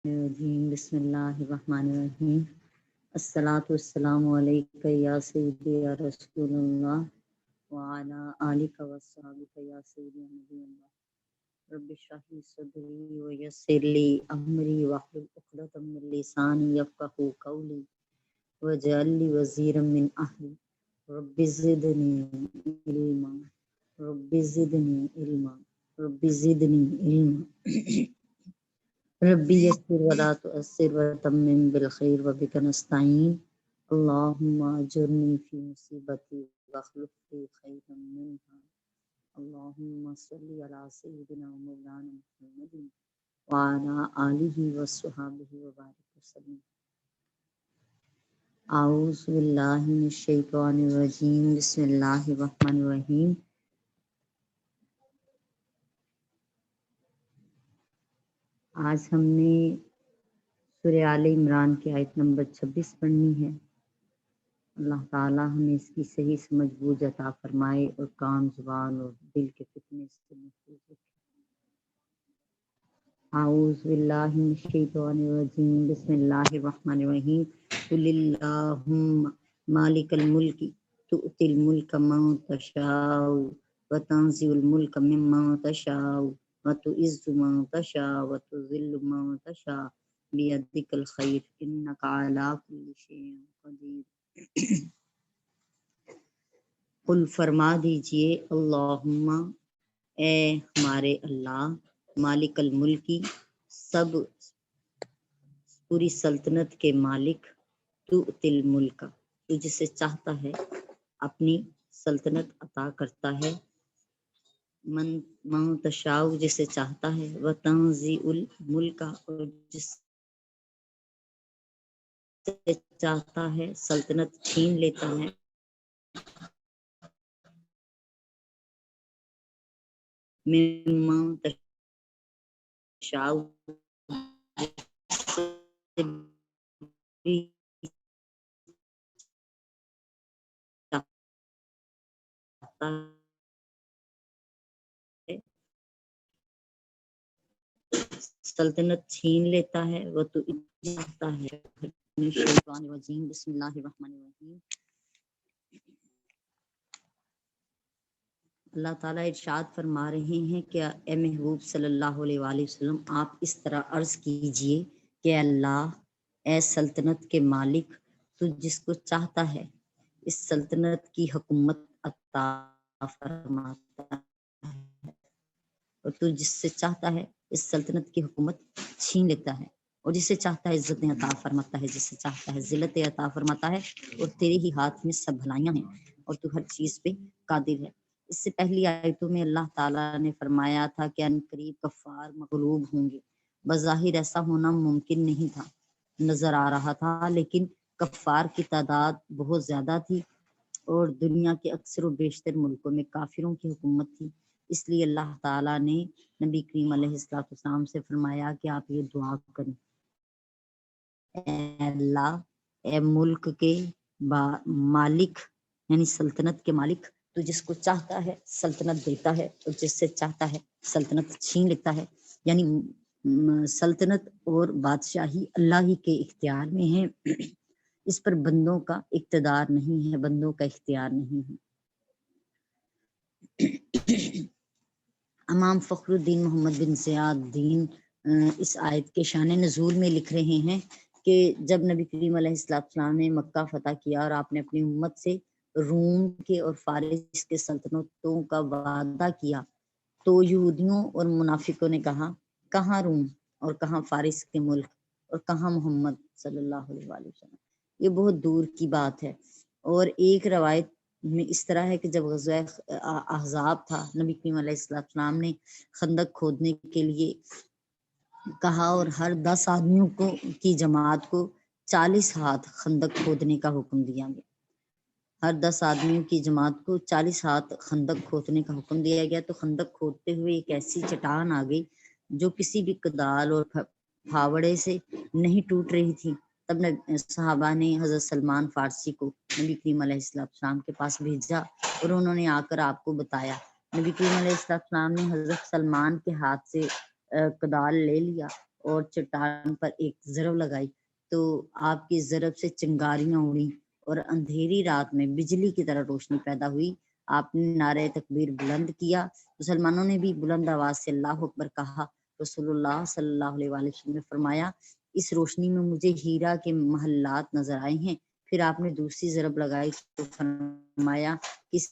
الرجیم بسم اللہ الرحمن الرحیم الصلاۃ والسلام علیک یا سیدی یا رسول اللہ وعلی آلک وصحبک یا سیدی یا نبی اللہ رب اشرح لی صدری ویسر لی امری واحلل عقدۃ من لسانی یفقهوا قولی واجعل لی وزیرا من اہلی رب زدنی علما رب زدنی علما رب زدنی علما ربی یسر ولا تعسر وتمم بالخیر وبک نستعین اللہم اجرنی فی مصیبتی واخلف لی خیرا منہا اللہم صلی علی سیدنا مولانا محمد وعلی آلہ وصحبہ وبارک وسلم۔ اعوذ باللہ من الشیطان الرجیم بسم اللہ الرحمن الرحیم۔ آج ہم نے سورہ آل عمران کی آیت نمبر 26 پڑھنی ہے۔ اللہ تعالیٰ ہمیں اس کی صحیح سمجھ بوجھ عطا فرمائے اور کان، زبان اور دل کے فتنے سے محفوظ رکھے۔ اعوذ باللہ من الشیطان الرجیم بسم اللہ الرحمن الرحیم۔ قل اللہم مالک الملک تؤتی الملک من تشاء وتنزع الملک ممن تشاء وتعز من تشاء وتذل من تشاء بیدک الخیر انک علی کل شیء قدیر۔ قل فرما دیجئے اللہم اے ہمارے اللہ، مالک الملکی سب پوری سلطنت کے مالک، تؤتی الملک تو جسے چاہتا ہے اپنی سلطنت عطا کرتا ہے، من تشاء جسے چاہتا ہے، وتنزع الملک اور جسے چاہتا ہے سلطنت چھین لیتا ہے، ممن تشاء سلطنت چھین لیتا ہے، وہ تو چاہتا ہے۔ شیطان الرجیم بسم اللہ الرحمن الرحیم۔ اللہ تعالیٰ ارشاد فرما رہے ہیں کہ اے محبوب صلی اللہ علیہ وآلہ وسلم آپ اس طرح عرض کیجئے کہ اللہ اے سلطنت کے مالک، تو جس کو چاہتا ہے اس سلطنت کی حکومت عطا فرماتا ہے، اور تو جس سے چاہتا ہے اس سلطنت کی حکومت چھین لیتا ہے، اور جسے چاہتا ہے عزت عطا فرماتا ہے، جسے چاہتا ہے ذلت عطا فرماتا ہے، اور تیرے ہی ہاتھ میں سب بھلائیاں ہیں اور تو ہر چیز پہ قادر ہے۔ اس سے پہلی آیتوں میں اللہ تعالیٰ نے فرمایا تھا کہ ان قریب کفار مغلوب ہوں گے۔ بظاہر ایسا ہونا ممکن نہیں تھا، نظر آ رہا تھا، لیکن کفار کی تعداد بہت زیادہ تھی اور دنیا کے اکثر و بیشتر ملکوں میں کافروں کی حکومت تھی۔ اس لیے اللہ تعالیٰ نے نبی کریم علیہ السلام سے فرمایا کہ آپ یہ دعا کریں، اے اللہ اے ملک کے مالک یعنی سلطنت کے مالک، تو جس کو چاہتا ہے سلطنت دیتا ہے اور جس سے چاہتا ہے سلطنت چھین لیتا ہے، یعنی سلطنت اور بادشاہی اللہ ہی کے اختیار میں ہے، اس پر بندوں کا اقتدار نہیں ہے، بندوں کا اختیار نہیں ہے۔ امام فخر الدین محمد بن زیاد دین اس آیت کے شان نزول میں لکھ رہے ہیں کہ جب نبی کریم علیہ السلام نے مکہ فتح کیا اور آپ نے اپنی امت سے روم کے اور فارس کے سلطنتوں کا وعدہ کیا، تو یہودیوں اور منافقوں نے کہا کہاں روم اور کہاں فارس کے ملک اور کہاں محمد صلی اللہ علیہ وآلہ وسلم، یہ بہت دور کی بات ہے۔ اور ایک روایت میں اس طرح ہے کہ جب غزوہ احزاب تھا، نبی کریم علیہ السلام نے خندق کھودنے کے لیے کہا اور ہر 10 آدمیوں کی جماعت کو 40 ہاتھ خندق کھودنے کا حکم دیا گیا۔ ہر 10 آدمیوں کی جماعت کو 40 ہاتھ خندق کھودنے کا حکم دیا گیا، تو خندق کھودتے ہوئے ایک ایسی چٹان آ گئی جو کسی بھی کدال اور پھاوڑے سے نہیں ٹوٹ رہی تھی۔ تب صحابہ نے حضرت سلمان فارسی کو نبی کریم علیہ السلام کے پاس بھیجا اور انہوں نے آ کر آپ کو بتایا۔ نبی کریم علیہ السلام نے حضرت سلمان کے ہاتھ سے کدال لے لیا اور چٹان پر ایک ضرب لگائی تو آپ کی ضرب سے چنگاریاں اڑی اور اندھیری رات میں بجلی کی طرح روشنی پیدا ہوئی۔ آپ نے نعرہ تکبیر بلند کیا، مسلمانوں نے بھی بلند آواز سے اللہ اکبر کہا۔ رسول اللہ صلی اللہ علیہ وآلہ وسلم نے فرمایا، اس روشنی میں مجھے ہیرا کے محلات نظر آئے ہیں۔ پھر آپ نے دوسری ضرب لگائی تو فرمایا، اس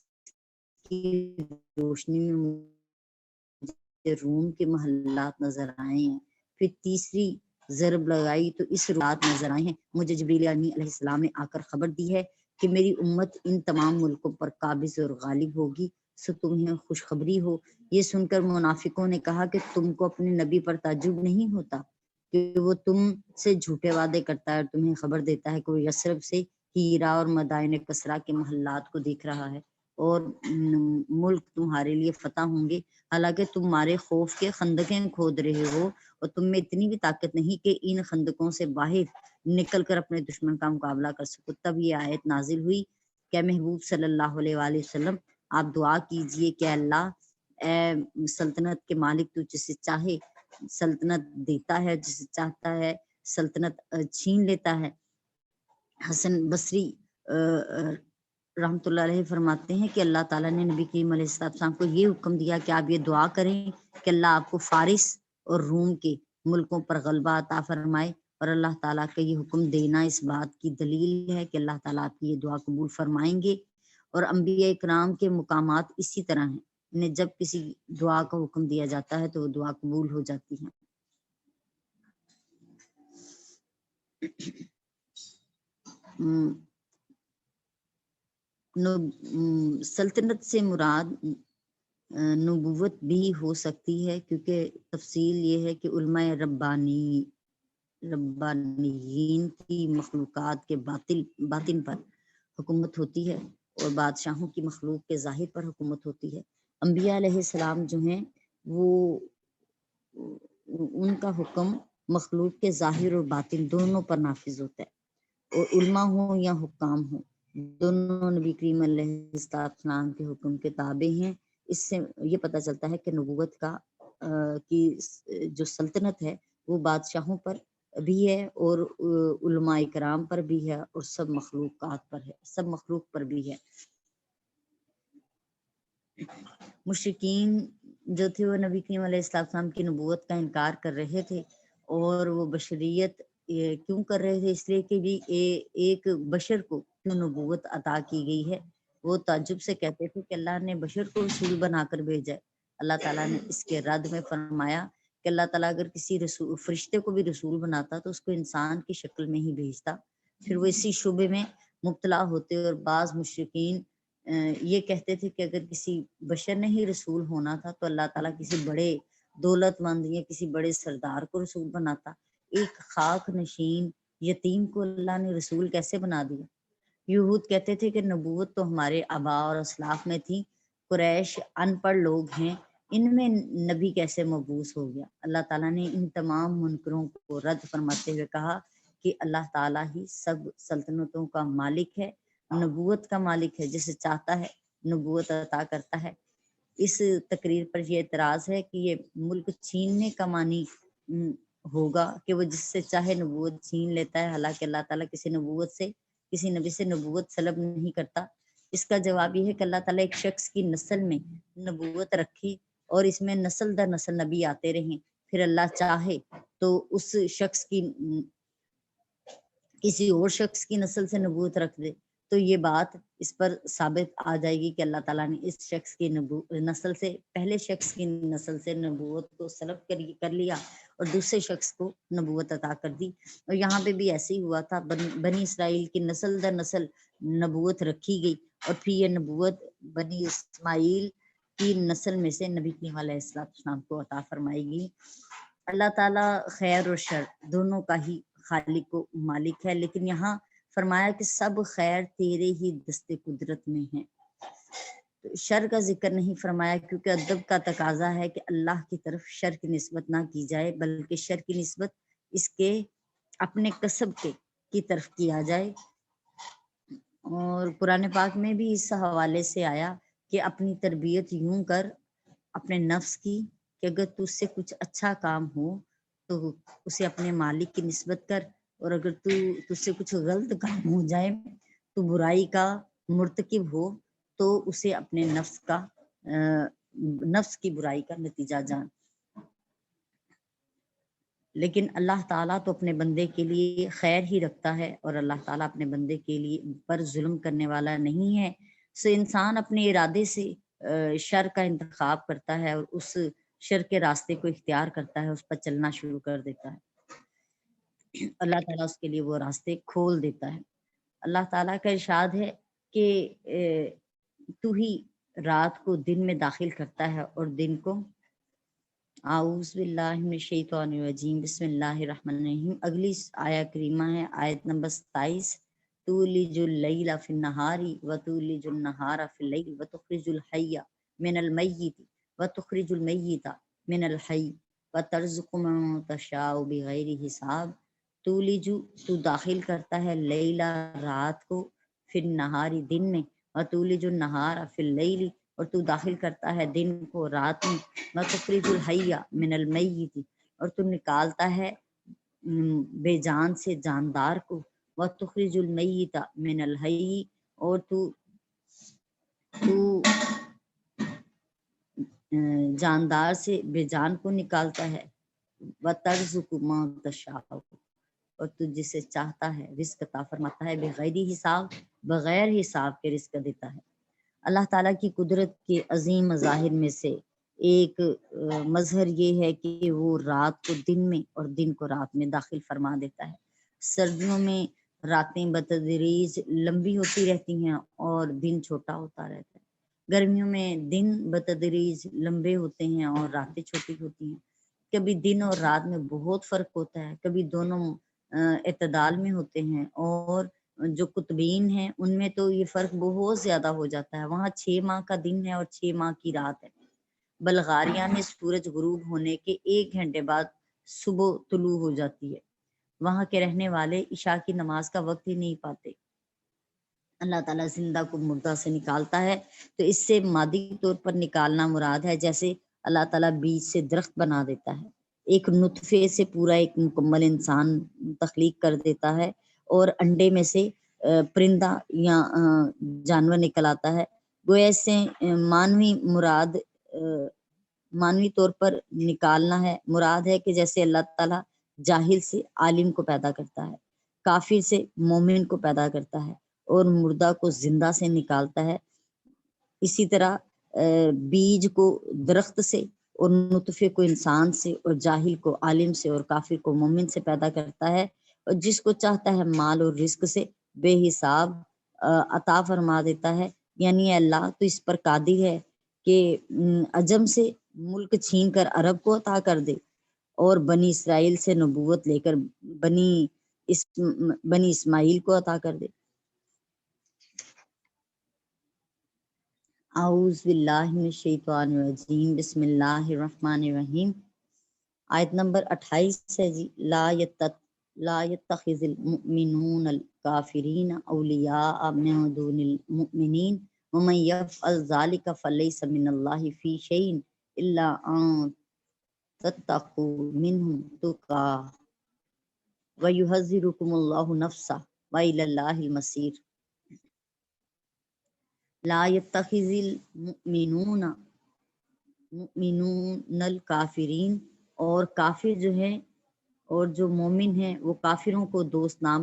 کی روشنی میں مجھے روم کے محلات نظر آئے ہیں۔ پھر تیسری ضرب لگائی تو اس رات نظر آئے ہیں۔ مجھے جبریل علیہ السلام نے آ کر خبر دی ہے کہ میری امت ان تمام ملکوں پر قابض اور غالب ہوگی، سو تمہیں خوشخبری ہو۔ یہ سن کر منافقوں نے کہا کہ تم کو اپنے نبی پر تعجب نہیں ہوتا کہ وہ تم سے جھوٹے وعدے کرتا ہے اور تمہیں خبر دیتا ہے کہ وہ یثرب سے ہیرا اور مدائن کسرا کے محلات کو دیکھ رہا ہے اور ملک تمہارے لیے فتح ہوں گے، حالانکہ تمہارے خوف کے خندقیں کھود رہے ہو اور تم میں اتنی بھی طاقت نہیں کہ ان خندقوں سے باہر نکل کر اپنے دشمن کا مقابلہ کر سکو۔ تب یہ آیت نازل ہوئی کہ محبوب صلی اللہ علیہ وآلہ وسلم آپ دعا کیجئے کہ اللہ اے سلطنت کے مالک، تو جسے چاہے سلطنت دیتا ہے، جسے چاہتا ہے سلطنت چھین لیتا ہے۔ حسن بصری رحمۃ اللہ علیہ فرماتے ہیں کہ اللہ تعالیٰ نے نبی کریم علیہ السلام کو یہ حکم دیا کہ آپ یہ دعا کریں کہ اللہ آپ کو فارس اور روم کے ملکوں پر غلبہ عطا فرمائے، اور اللہ تعالیٰ کا یہ حکم دینا اس بات کی دلیل ہے کہ اللہ تعالیٰ آپ کی یہ دعا قبول فرمائیں گے۔ اور انبیاء اکرام کے مقامات اسی طرح ہیں، انہیں جب کسی دعا کا حکم دیا جاتا ہے تو وہ دعا قبول ہو جاتی ہے۔ سلطنت سے مراد نبوت بھی ہو سکتی ہے، کیونکہ تفصیل یہ ہے کہ علماء ربانیین کی مخلوقات کے باطن پر حکومت ہوتی ہے اور بادشاہوں کی مخلوق کے ظاہر پر حکومت ہوتی ہے۔ انبیاء علیہ السلام جو ہیں وہ ان کا حکم مخلوق کے ظاہر اور باطن دونوں پر نافذ ہوتا ہے، اور علماء ہوں یا حکام ہوں دونوں نبی کریم علیہ السلام کے حکم کے تابع ہیں۔ اس سے یہ پتہ چلتا ہے کہ نبوت کی جو سلطنت ہے وہ بادشاہوں پر بھی ہے اور علماء کرام پر بھی ہے اور سب مخلوقات پر ہے، سب مخلوق پر بھی ہے۔ مشرکین جو تھے وہ نبی کریم علیہ السلام کی نبوت کا انکار کر رہے تھے، اور وہ بشریت کیوں کر رہے تھے؟ اس لیے کہ بھی ایک بشر کو کیوں نبوت عطا کی گئی ہے۔ وہ تعجب سے کہتے تھے کہ اللہ نے بشر کو رسول بنا کر بھیجا ہے۔ اللہ تعالیٰ نے اس کے رد میں فرمایا کہ اللہ تعالیٰ اگر کسی فرشتے کو بھی رسول بناتا تو اس کو انسان کی شکل میں ہی بھیجتا۔ پھر وہ اسی شبے میں مبتلا ہوتے، اور بعض مشرکین یہ کہتے تھے کہ اگر کسی بشر نے ہی رسول ہونا تھا تو اللہ تعالیٰ کسی بڑے دولت مند یا کسی بڑے سردار کو رسول بناتا، ایک خاک نشین یتیم کو اللہ نے رسول کیسے بنا دیا؟ یہود کہتے تھے کہ نبوت تو ہمارے آباء اور اسلاف میں تھی، قریش ان پڑھ لوگ ہیں، ان میں نبی کیسے مبعوث ہو گیا؟ اللہ تعالیٰ نے ان تمام منکروں کو رد فرماتے ہوئے کہا کہ اللہ تعالیٰ ہی سب سلطنتوں کا مالک ہے، نبوت کا مالک ہے، جسے چاہتا ہے نبوت عطا کرتا ہے۔ اس تقریر پر یہ اعتراض ہے کہ یہ ملک چھیننے کا معنی ہوگا کہ وہ جس سے چاہے نبوت چھین لیتا ہے، حالانکہ اللہ تعالیٰ کسی نبی سے نبوت طلب نہیں کرتا۔ اس کا جواب یہ ہے کہ اللہ تعالیٰ ایک شخص کی نسل میں نبوت رکھے اور اس میں نسل در نسل نبی آتے رہیں، پھر اللہ چاہے تو اس شخص کی کسی اور شخص کی نسل سے نبوت رکھ دے، تو یہ بات اس پر ثابت آ جائے گی کہ اللہ تعالیٰ نے اس شخص کی نسل سے، پہلے شخص کی نسل سے نبوت کو سلب کر لیا اور دوسرے شخص کو نبوت عطا کر دی۔ اور یہاں پہ بھی ایسے ہی ہوا تھا، بنی اسرائیل کی نسل در نسل نبوت رکھی گئی، اور پھر یہ نبوت بنی اسماعیل کی نسل میں سے نبی کریم علیہ السلام کو عطا فرمائی گئی۔ اللہ تعالیٰ خیر اور شر دونوں کا ہی خالق و مالک ہے، لیکن یہاں فرمایا کہ سب خیر تیرے ہی دست قدرت میں ہے۔ شر کا ذکر نہیں فرمایا کیونکہ ادب کا تقاضا ہے کہ اللہ کی طرف شر کی نسبت نہ کی جائے، بلکہ شر کی نسبت اس کے اپنے کسب کی طرف کیا جائے۔ اور قرآن پاک میں بھی اس حوالے سے آیا کہ اپنی تربیت یوں کر اپنے نفس کی کہ اگر تجھ سے کچھ اچھا کام ہو تو اسے اپنے مالک کی نسبت کر، اور اگر تجھ سے کچھ غلط کام ہو جائے تو برائی کا مرتکب ہو تو اسے اپنے نفس کی برائی کا نتیجہ جان۔ لیکن اللہ تعالیٰ تو اپنے بندے کے لیے خیر ہی رکھتا ہے، اور اللہ تعالیٰ اپنے بندے کے لیے پر ظلم کرنے والا نہیں ہے۔ سو انسان اپنے ارادے سے شر کا انتخاب کرتا ہے اور اس شر کے راستے کو اختیار کرتا ہے، اس پر چلنا شروع کر دیتا ہے، اللہ تعالیٰ اس کے لیے وہ راستے کھول دیتا ہے۔ اللہ تعالیٰ کا ارشاد ہے کہ تو ہی رات کو دن میں داخل کرتا ہے اور دن کو۔ اعوذ باللہ من الشیطان الرجیم، بسم اللہ الرحمن الرحیم۔ اگلی آیہ کریمہ ہے آیت نمبر 27، تولج اللیل فی النہار وتولج النہار فی اللیل وتخرج الحی من المیت وتخرج المیت من الحی وترزق من تشاء بغیر حساب۔ تولج تو داخل کرتا ہے، لیلا رات کو، فی النہار دن میں، وتولج النہار فی اللیل اور تو داخل کرتا ہے دن کو رات میں، وتخرج الحی من المیت اور تو نکالتا ہے بے جان سے جاندار کو، وتخرج المیت من الحی اور تو جاندار سے بے جان کو نکالتا ہے، وترزق من تشاء اور تو جسے چاہتا ہے رزق عطا فرماتا ہے، بغیر حساب، بغیر حساب کے رزق دیتا ہے۔ اللہ تعالیٰ کی قدرت کے عظیم مظاہر میں سے ایک مظہر یہ ہے کہ وہ رات کو دن میں اور دن کو رات میں داخل فرما دیتا ہے۔ سردیوں میں راتیں بتدریج لمبی ہوتی رہتی ہیں اور دن چھوٹا ہوتا رہتا ہے، گرمیوں میں دن بتدریج لمبے ہوتے ہیں اور راتیں چھوٹی ہوتی ہیں۔ کبھی دن اور رات میں بہت فرق ہوتا ہے، کبھی دونوں اعتدال میں ہوتے ہیں، اور جو قطبین ہیں ان میں تو یہ فرق بہت زیادہ ہو جاتا ہے، وہاں 6 ماہ کا دن ہے اور 6 ماہ کی رات ہے۔ بلغاریہ میں سورج غروب ہونے کے 1 گھنٹے بعد صبح طلوع ہو جاتی ہے، وہاں کے رہنے والے عشاء کی نماز کا وقت ہی نہیں پاتے۔ اللہ تعالیٰ زندہ کو مردہ سے نکالتا ہے، تو اس سے مادی طور پر نکالنا مراد ہے، جیسے اللہ تعالیٰ بیج سے درخت بنا دیتا ہے، ایک نطفے سے پورا ایک مکمل انسان تخلیق کر دیتا ہے، اور انڈے میں سے پرندہ یا جانور نکل آتا ہے۔ گویا اس سے مانوی طور پر نکالنا ہے، مراد ہے کہ جیسے اللہ تعالیٰ جاہل سے عالم کو پیدا کرتا ہے، کافر سے مومن کو پیدا کرتا ہے، اور مردہ کو زندہ سے نکالتا ہے، اسی طرح بیج کو درخت سے اور نطفے کو انسان سے اور جاہل کو عالم سے اور کافر کو مومن سے پیدا کرتا ہے، اور جس کو چاہتا ہے مال اور رزق سے بے حساب عطا فرما دیتا ہے۔ یعنی اللہ تو اس پر قادر ہے کہ عجم سے ملک چھین کر عرب کو عطا کر دے، اور بنی اسرائیل سے نبوت لے کر بنی اسماعیل کو عطا کر دے۔ اعوذ باللہ من الشیطان الرجیم، بسم اللہ الرحمن الرحیم۔ آیت نمبر 28 ہے جی، لا يتخذ المؤمنون الکافرین اولیاء من دون المؤمنین ومن یفعل ذلک فلیس من اللہ فی شیء الا ان تتقوا منهم تقاۃ ویحذرکم اللہ نفسہ والی اللہ المصیر۔ لا يتخذ المؤمنون الکافرین اور کافر جو ہیں اور جو مومن ہیں وہ کافروں کو دوست نہ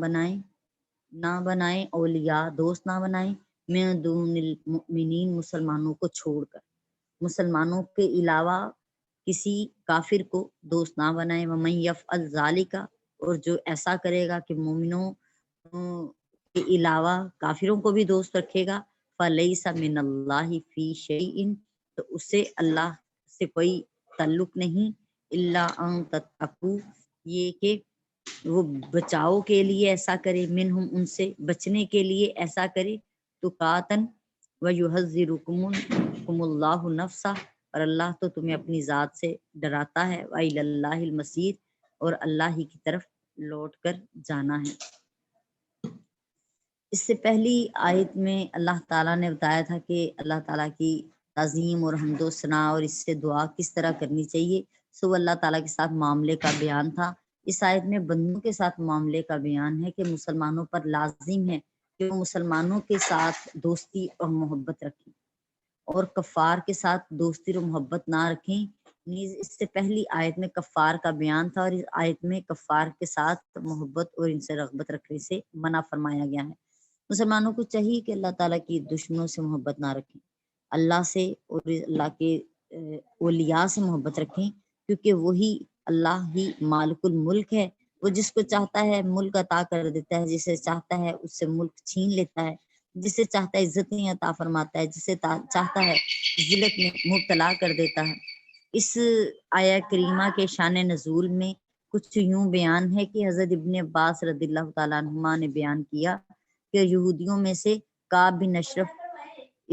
بنائیں، اولیاء دوست نہ بنائیں، من دون المؤمنین مسلمانوں کو چھوڑ کر، مسلمانوں کے علاوہ کسی کافر کو دوست نہ بنائیں۔ ومن یفعل ذلک اور جو ایسا کرے گا کہ مومنوں کے علاوہ کافروں کو بھی دوست رکھے گا، فلیس من اللہ فی شیء تو اس سے اللہ سے کوئی تعلق نہیں، الا ان تتقوا یہ کہ وہ بچاؤ کے لیے ایسا کرے، منہم ان سے بچنے کے لیے ایسا کرے، تقاتن ویحذرکم اللہ نفسہ اور اللہ تو تمہیں اپنی ذات سے ڈراتا ہے، وإلی اللہ المصیر اور اللہ ہی کی طرف لوٹ کر جانا ہے۔ اس سے پہلی آیت میں اللہ تعالیٰ نے بتایا تھا کہ اللہ تعالیٰ کی تعظیم اور حمد و ثنا اور اس سے دعا کس طرح کرنی چاہیے۔ سو اللہ تعالیٰ کے ساتھ معاملے کا بیان تھا۔ اس آیت میں بندوں کے ساتھ معاملے کا بیان ہے کہ مسلمانوں پر لازم ہے کہ وہ مسلمانوں کے ساتھ دوستی اور محبت رکھیں اور کفار کے ساتھ دوستی اور محبت نہ رکھیں۔ نیز اس سے پہلی آیت میں کفار کا بیان تھا اور اس آیت میں کفار کے ساتھ محبت اور ان سے رغبت رکھنے سے منع فرمایا گیا ہے۔ مسلمانوں کو چاہیے کہ اللہ تعالیٰ کی دشمنوں سے محبت نہ رکھیں، اللہ سے اور اللہ کے اولیاء سے محبت رکھیں، کیونکہ وہی اللہ ہی مالک الملک ہے۔ وہ جس کو چاہتا ہے ملک عطا کر دیتا ہے، جسے چاہتا ہے اس سے ملک چھین لیتا ہے، جسے چاہتا ہے عزت نہیں عطا فرماتا ہے، جسے چاہتا ہے ذلت میں مبتلا کر دیتا ہے۔ اس آیہ کریمہ کے شان نزول میں کچھ یوں بیان ہے کہ حضرت ابن عباس رضی اللہ تعالیٰ عنہما نے بیان کیا کہ یہودیوں میں سے کعب بن اشرف،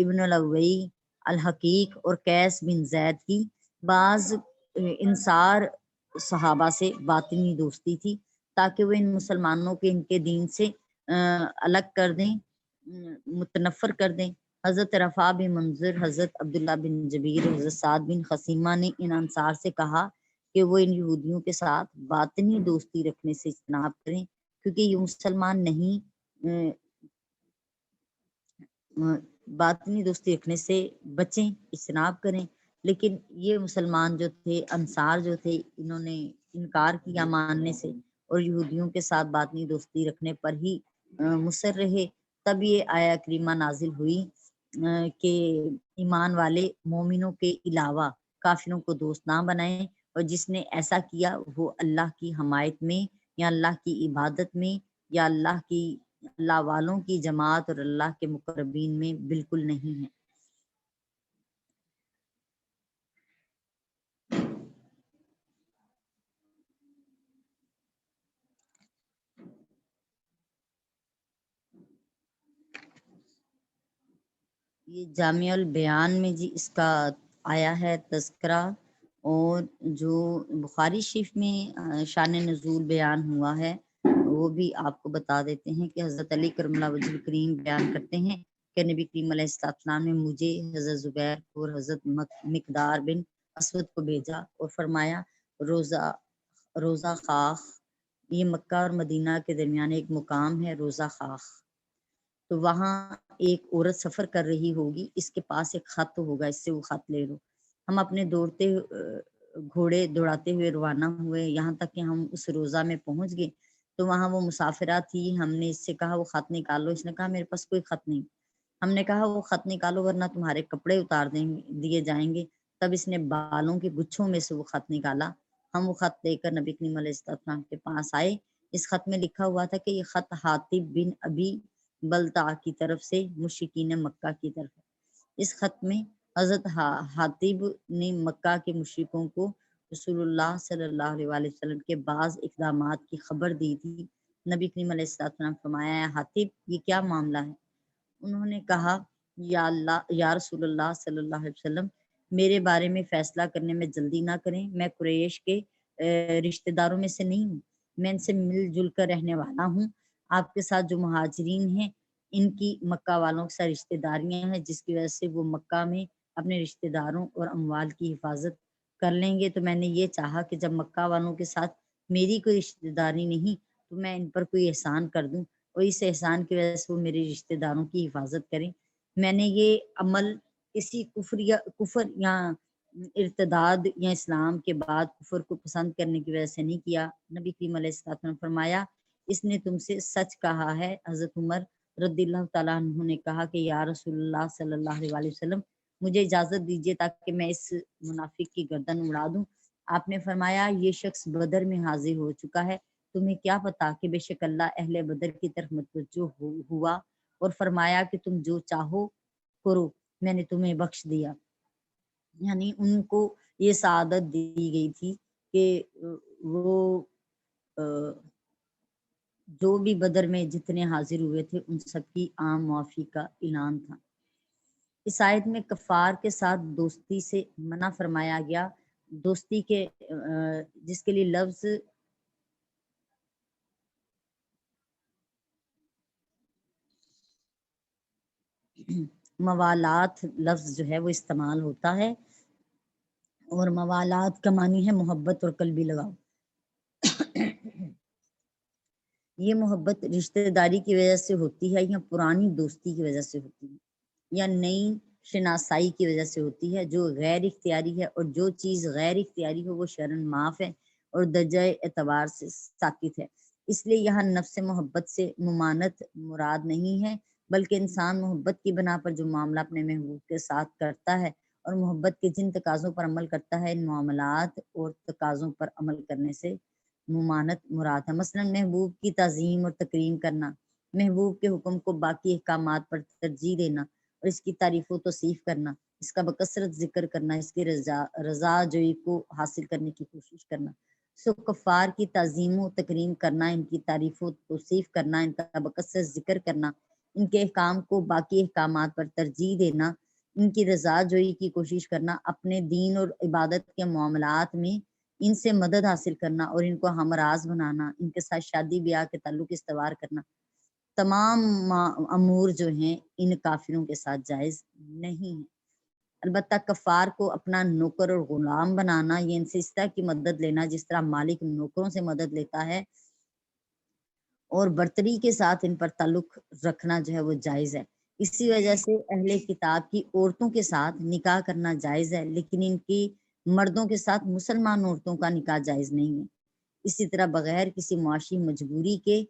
ابن الاوئی، الحقیق اور قیس بن زید کی بعض انصار صحابہ سے باطنی دوستی تھی تاکہ وہ ان مسلمانوں کے ان کے دین سے الگ کر دیں، متنفر کر دیں۔ حضرت رفاع بن منذر، حضرت عبداللہ بن جبیر، حضرت سعد بن خصیمہ نے ان انصار سے کہا کہ وہ ان یہودیوں کے ساتھ باطنی دوستی رکھنے سے اجتناب کریں، کیونکہ یہ مسلمان نہیں، باطنی دوستی رکھنے سے بچیں، اجتناب کریں۔ لیکن یہ مسلمان جو تھے، انصار جو تھے، انہوں نے انکار کیا ماننے سے اور یہودیوں کے ساتھ باطنی دوستی رکھنے پر ہی مصر رہے۔ تب یہ آیہ کریمہ نازل ہوئی کہ ایمان والے مومنوں کے علاوہ کافروں کو دوست نہ بنائیں، اور جس نے ایسا کیا وہ اللہ کی حمایت میں یا اللہ کی عبادت میں یا اللہ والوں کی جماعت اور اللہ کے مقربین میں بالکل نہیں ہے۔ یہ جامع البیان میں جی اس کا آیا ہے تذکرہ، اور جو بخاری شریف میں شان نزول بیان ہوا ہے وہ بھی آپ کو بتا دیتے ہیں کہ حضرت علی کرم اللہ وجہ الکریم بیان کرتے ہیں کہ نبی کریم علیہ السلام نے مجھے، حضرت زبیر اور حضرت مقدار بن اسود کو بھیجا اور فرمایا روزہ خاخ، یہ مکہ اور مدینہ کے درمیان ایک مقام ہے روزہ خاخ، تو وہاں ایک عورت سفر کر رہی ہوگی، اس کے پاس ایک خط ہوگا، اس سے وہ خط لے لو۔ ہم اپنے دوڑتے گھوڑے دوڑاتے ہوئے روانہ ہوئے، یہاں تک کہ ہم اس روزہ میں پہنچ گئے تو وہاں وہ مسافرہ تھی۔ ہم نے اس سے کہا وہ خط نکالو، اس نے کہا میرے پاس کوئی خط نہیں۔ ہم نے کہا وہ خط نکالو ورنہ تمہارے کپڑے اتار دیے جائیں گے۔ تب اس نے بالوں کے گچھوں میں سے وہ خط نکالا۔ ہم وہ خط لے کر نبی کریم علیہ السلام کے پاس آئے۔ اس خط میں لکھا ہوا تھا کہ یہ خط حاطب بن ابی بلتع کی طرف سے مشرکین مکہ کی طرف ہے۔ اس خط میں حضرت حاطب نے مکہ کے مشرکوں کو رسول اللہ صلی اللہ علیہ وسلم کے بعض اقدامات کی خبر دی تھی۔ نبی کریم علیہ السلام فرمایا ہے حاطب یہ کیا معاملہ ہے؟ انہوں نے کہا یا رسول اللہ صلی اللہ علیہ وسلم، میرے بارے میں فیصلہ کرنے میں جلدی نہ کریں، میں قریش کے رشتہ داروں میں سے نہیں ہوں، میں ان سے مل جل کر رہنے والا ہوں۔ آپ کے ساتھ جو مہاجرین ہیں ان کی مکہ والوں کے ساتھ رشتہ داریاں ہیں، جس کی وجہ سے وہ مکہ میں اپنے رشتہ داروں اور اموال کی حفاظت کر لیں گے۔ تو میں نے یہ چاہا کہ جب مکہ والوں کے ساتھ میری کوئی رشتہ داری نہیں تو میں ان پر کوئی احسان کر دوں، اور اس احسان کی وجہ سے وہ میرے رشتہ داروں کی حفاظت کریں۔ میں نے یہ عمل کسی کفر یا ارتداد یا اسلام کے بعد کفر کو پسند کرنے کی وجہ سے نہیں کیا۔ نبی کریم علیہ السلام نے فرمایا اس نے تم سے سچ کہا ہے۔ حضرت عمر رضی اللہ تعالیٰ عنہ نے کہا کہ یا رسول اللہ صلی اللہ علیہ وسلم، مجھے اجازت دیجیے تاکہ میں اس منافق کی گردن اڑا دوں۔ آپ نے فرمایا یہ شخص بدر میں حاضر ہو چکا ہے، تمہیں کیا پتا کہ بے شک اللہ اہل بدر کی طرف متوجہ ہوا اور فرمایا کہ تم جو چاہو کرو، میں نے تمہیں بخش دیا۔ یعنی ان کو یہ سعادت دی گئی تھی کہ وہ جو بھی بدر میں جتنے حاضر ہوئے تھے ان سب کی عام معافی کا اعلان تھا۔ اس آیت میں کفار کے ساتھ دوستی سے منع فرمایا گیا، دوستی کے جس کے لیے لفظ موالات لفظ جو ہے وہ استعمال ہوتا ہے، اور موالات کا معنی ہے محبت اور قلبی لگاؤ۔ یہ محبت رشتہ داری کی وجہ سے ہوتی ہے یا پرانی دوستی کی وجہ سے ہوتی ہے یا نئی شناسائی کی وجہ سے ہوتی ہے جو غیر اختیاری ہے، اور جو چیز غیر اختیاری ہو وہ شرعاً معاف ہے اور درجہ اعتبار سے ساکت ہے۔ اس لیے یہاں نفس محبت سے ممانت مراد نہیں ہے، بلکہ انسان محبت کی بنا پر جو معاملہ اپنے محبوب کے ساتھ کرتا ہے اور محبت کے جن تقاضوں پر عمل کرتا ہے، ان معاملات اور تقاضوں پر عمل کرنے سے ممانت مراد ہے۔ مثلا محبوب کی تعظیم اور تکریم کرنا، محبوب کے حکم کو باقی احکامات پر ترجیح دینا اور اس کی تعریف و توصیف کرنا، اس کا بکثرت ذکر کرنا، اس کی رضا جوئی کو حاصل کرنے کی کوشش کرنا۔ سو کفار کی تعظیم و تکریم کرنا، ان کی تعریف و توصیف کرنا، ان کا بکثرت ذکر کرنا، ان کے احکام کو باقی احکامات پر ترجیح دینا، ان کی رضا جوئی کی کوشش کرنا، اپنے دین اور عبادت کے معاملات میں ان سے مدد حاصل کرنا اور ان کو ہمراز بنانا، ان کے ساتھ شادی بیاہ کے تعلق استوار کرنا، تمام امور جو ہیں ان کافروں کے ساتھ جائز نہیں ہے۔ البتہ کفار کو اپنا نوکر اور غلام بنانا، یہ ان سے اس طرح کی مدد لینا جس طرح مالک نوکروں سے مدد لیتا ہے، اور برتری کے ساتھ ان پر تعلق رکھنا جو ہے وہ جائز ہے۔ اسی وجہ سے اہل کتاب کی عورتوں کے ساتھ نکاح کرنا جائز ہے، لیکن ان کی مردوں کے ساتھ مسلمان عورتوں کا نکاح جائز نہیں ہے۔ اسی طرح بغیر کسی معاشی مجبوری کے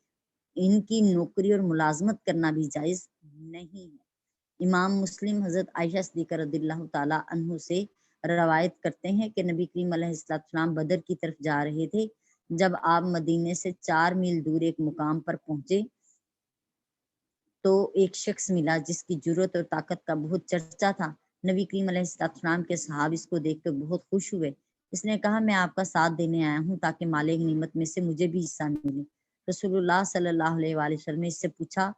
ان کی نوکری اور ملازمت کرنا بھی جائز نہیں ہے۔ امام مسلم حضرت عائشہ صدیقہ رضی اللہ تعالیٰ عنہ سے روایت کرتے ہیں کہ نبی کریم علیہ السلام بدر کی طرف جا رہے تھے۔ جب آپ مدینے سے 4 میل دور ایک مقام پر پہنچے تو ایک شخص ملا جس کی جرأت اور طاقت کا بہت چرچا تھا۔ نبی کریم علیہ السلام کے صحابہ اس کو دیکھ کر بہت خوش ہوئے۔ اس نے کہا میں آپ کا ساتھ دینے آیا ہوں تاکہ مال غنیمت میں سے مجھے بھی حصہ ملے۔ رسول اللہ صلی اللہ علیہ وآلہ وسلم نے اس سے پوچھا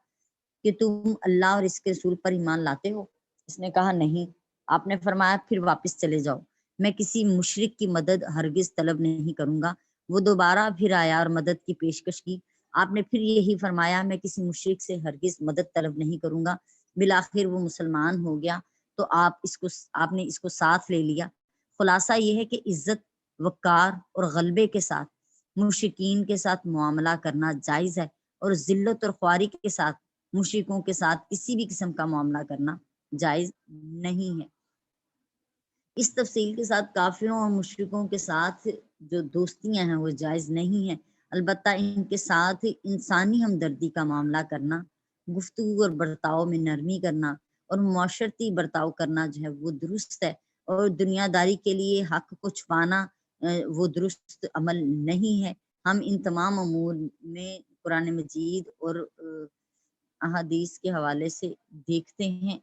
کہ تم اللہ اور اس کے رسول پر ایمان لاتے ہو؟ اس نے کہا نہیں۔ آپ نے فرمایا پھر واپس چلے جاؤ، میں کسی مشرک کی مدد ہرگز طلب نہیں کروں گا۔ وہ دوبارہ پھر آیا اور مدد کی پیشکش کی۔ آپ نے پھر یہی فرمایا میں کسی مشرک سے ہرگز مدد طلب نہیں کروں گا۔ بالآخر وہ مسلمان ہو گیا تو آپ نے اس کو ساتھ لے لیا۔ خلاصہ یہ ہے کہ عزت، وقار اور غلبے کے ساتھ مشرکین کے ساتھ معاملہ کرنا جائز ہے، اور ذلت اور خواری کے ساتھ مشرکوں کے ساتھ کسی بھی قسم کا معاملہ کرنا جائز نہیں ہے۔ اس تفصیل کے ساتھ کافروں اور مشرکوں کے ساتھ جو دوستیاں ہیں وہ جائز نہیں ہیں، البتہ ان کے ساتھ انسانی ہمدردی کا معاملہ کرنا، گفتگو اور برتاؤ میں نرمی کرنا اور معاشرتی برتاؤ کرنا جو ہے وہ درست ہے، اور دنیا داری کے لیے حق کو چھپانا وہ درست عمل نہیں ہے۔ ہم ان تمام امور میں قرآن مجید اور احادیث کے حوالے سے دیکھتے ہیں۔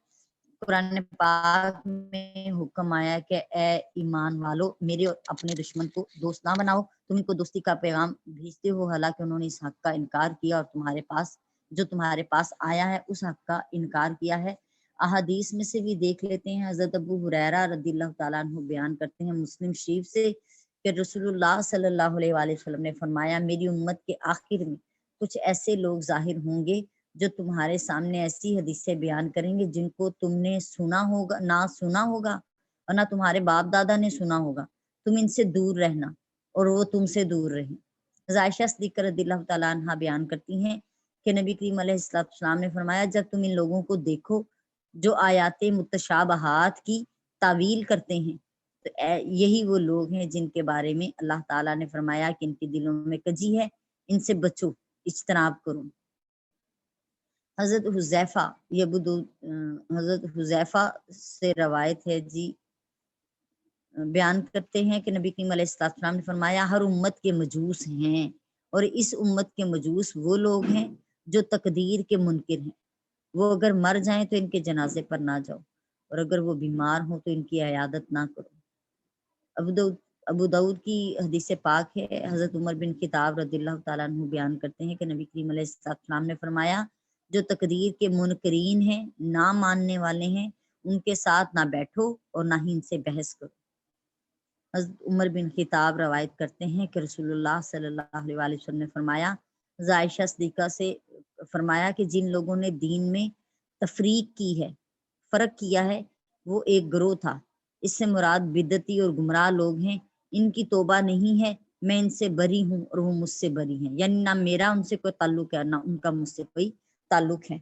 قرآن پاک میں حکم آیا کہ اے ایمان والو میرے اور اپنے دشمن کو دوست نہ بناؤ، تم ان کو دوستی کا پیغام بھیجتے ہو حالانکہ انہوں نے اس حق کا انکار کیا اور تمہارے پاس آیا ہے اس حق کا انکار کیا ہے۔ احادیث میں سے بھی دیکھ لیتے ہیں، حضرت ابو ہریرہ رضی اللہ تعالیٰ عنہ بیان کرتے ہیں مسلم شریف سے کہ رسول اللہ صلی اللہ علیہ وآلہ وسلم نے فرمایا میری امت کے آخر میں کچھ ایسے لوگ ظاہر ہوں گے جو تمہارے سامنے ایسی حدیثیں بیان کریں گے جن کو تم نے نہ سنا ہوگا اور نہ تمہارے باپ دادا نے سنا ہوگا، تم ان سے دور رہنا اور وہ تم سے دور رہیں۔ عائشہ صدیقہ رضی اللہ تعالیٰ عنہا بیان کرتی ہیں کہ نبی کریم علیہ السلام نے فرمایا جب تم ان لوگوں کو دیکھو جو آیات متشابہات کی تعویل کرتے ہیں تو یہی وہ لوگ ہیں جن کے بارے میں اللہ تعالیٰ نے فرمایا کہ ان کے دلوں میں کجی ہے، ان سے بچو، اجتناب کرو۔ حضرت حذیفہ سے روایت ہے جی، بیان کرتے ہیں کہ نبی کریم علیہ السلام نے فرمایا ہر امت کے مجوس ہیں، اور اس امت کے مجوس وہ لوگ ہیں جو تقدیر کے منکر ہیں، وہ اگر مر جائیں تو ان کے جنازے پر نہ جاؤ، اور اگر وہ بیمار ہوں تو ان کی عیادت نہ کرو۔ ابو داؤد کی حدیث پاک ہے، حضرت عمر بن خطاب رضی اللہ تعالیٰ عنہ بیان کرتے ہیں کہ نبی کریم علیہ السلام نے فرمایا جو تقدیر کے منکرین ہیں، نہ ماننے والے ہیں، ان کے ساتھ نہ بیٹھو اور نہ ہی ان سے بحث کرو۔ حضرت عمر بن خطاب روایت کرتے ہیں کہ رسول اللہ صلی اللہ علیہ وآلہ وسلم نے فرمایا، عائشہ صدیقہ سے فرمایا کہ جن لوگوں نے دین میں تفریق کی ہے، فرق کیا ہے، وہ ایک گروہ تھا، اس سے مراد بدعتی اور گمراہ لوگ ہیں، ان کی توبہ نہیں ہے، میں ان سے بری ہوں اور وہ مجھ سے بری ہیں، یعنی نہ میرا ان سے کوئی تعلق ہے نہ ان کا مجھ سے کوئی تعلق ہے۔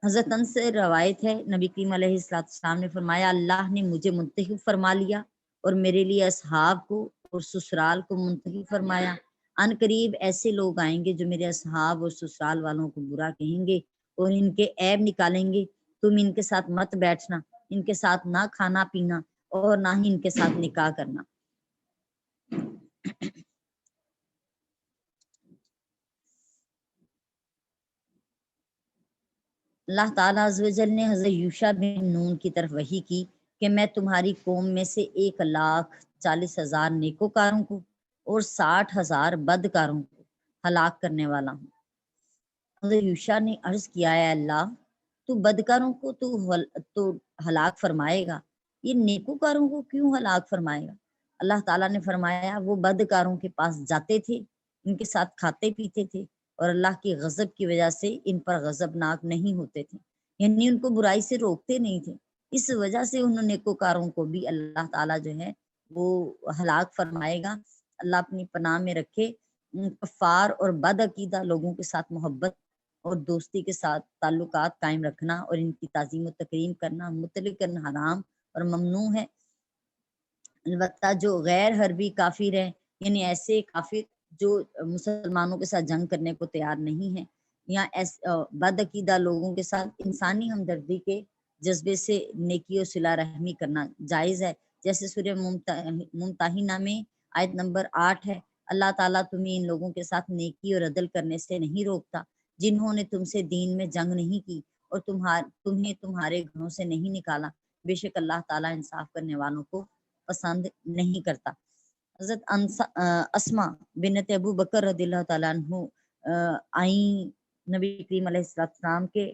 حضرت انس سے روایت ہے، نبی کریم علیہ السلام نے فرمایا اللہ نے مجھے منتخب فرما لیا اور میرے لیے اصحاب کو اور سسرال کو منتخب فرمایا۔ ان قریب ایسے لوگ آئیں گے جو میرے اصحاب اور سسرال والوں کو برا کہیں گے اور ان کے عیب نکالیں گے، تم ان کے ساتھ مت بیٹھنا، ان کے ساتھ نہ کھانا پینا اور نہ ہی ان کے ساتھ نکاح کرنا۔ اللہ تعالیٰ عز و جل نے حضرت یوشع بن نون کی طرف وحی کی کہ میں تمہاری قوم میں سے 1,40,000 نیکوکاروں کو اور 60,000 بدکاروں کو ہلاک کرنے والا ہوں۔ حضرت یوشع نے عرض کیا ہے اللہ تو بدکاروں کو تو ہلاک فرمائے گا، یہ نیکوکاروں کو کیوں ہلاک فرمائے گا؟ اللہ تعالیٰ نے فرمایا وہ بدکاروں کے پاس جاتے تھے، ان کے ساتھ کھاتے پیتے تھے اور اللہ کی غضب کی وجہ سے ان پر غضبناک نہیں ہوتے تھے، یعنی ان کو برائی سے روکتے نہیں تھے، اس وجہ سے انہوں نیکوکاروں کو بھی اللہ تعالیٰ جو ہے وہ ہلاک فرمائے گا۔ اللہ اپنی پناہ میں رکھے۔ کفار اور بد عقیدہ لوگوں کے ساتھ محبت اور دوستی کے ساتھ تعلقات قائم رکھنا اور ان کی تعظیم و تکریم کرنا مطلقاً حرام اور ممنوع ہے۔ البتہ جو غیر حربی کافر ہیں، یعنی ایسے کافر جو مسلمانوں کے ساتھ جنگ کرنے کو تیار نہیں ہے یا بد عقیدہ لوگوں کے ساتھ انسانی ہمدردی کے جذبے سے نیکی و صلہ رحمی کرنا جائز ہے، جیسے سورہ ممتحنہ میں آیت نمبر 8 ہے، اللہ تعالیٰ تمہیں ان لوگوں کے ساتھ نیکی اور عدل کرنے سے نہیں روکتا جنہوں نے تم سے دین میں جنگ نہیں کی اور تمہیں تمہارے گھروں سے نہیں نکالا، بے شک اللہ تعالیٰ انصاف کرنے والوں کو پسند نہیں کرتا۔ حضرت اسما بنت ابو بکر رضی اللہ تعالیٰ عنہ آئیں نبی کریم علیہ السلام کے